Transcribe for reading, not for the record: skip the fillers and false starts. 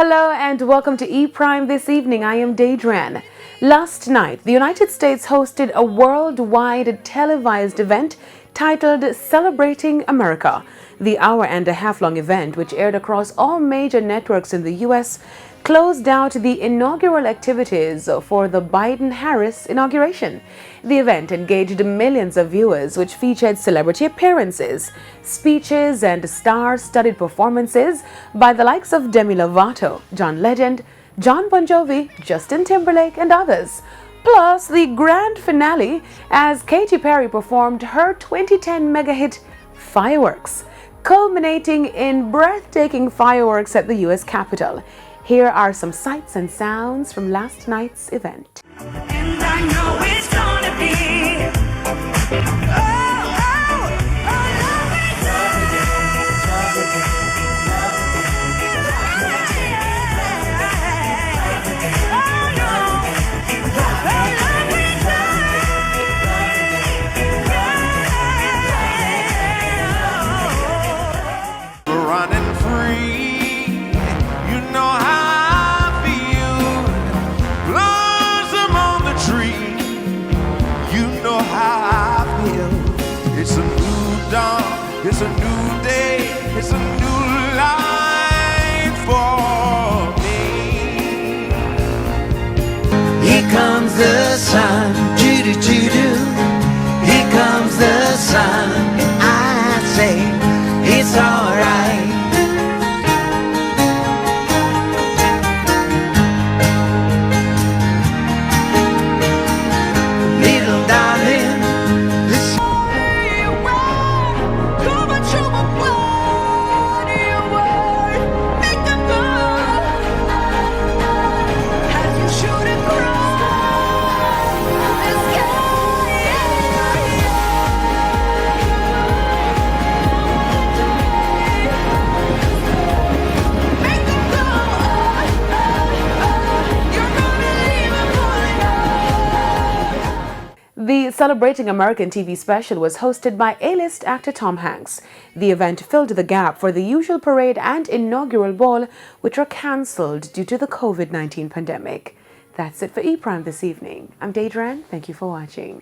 Hello and welcome to E-Prime this evening. I am Daedran. Last night, the United States hosted a worldwide televised event titled Celebrating America. The hour-and-a-half-long event, which aired across all major networks in the U.S., closed out the inaugural activities for the Biden-Harris inauguration. The event engaged millions of viewers, which featured celebrity appearances, speeches, and star-studded performances by the likes of Demi Lovato, John Legend, John Bon Jovi, Justin Timberlake, and others. Plus, the grand finale as Katy Perry performed her 2010 mega-hit Fireworks, culminating in breathtaking fireworks at the U.S. Capitol. Here are some sights and sounds from last night's event. And I know it's gonna be running free. You know how I feel. Blossom on the tree. You know how I feel. It's a new dawn. It's a new day. It's a new life for me. Here comes the sun, doo-doo-doo-doo. Here comes the sun. I say it's alright. Little darling, this The Celebrating American TV special was hosted by A-list actor Tom Hanks. The event filled the gap for the usual parade and inaugural ball, which were cancelled due to the COVID-19 pandemic. That's it for E-Prime this evening. I'm Daedran. Thank you for watching.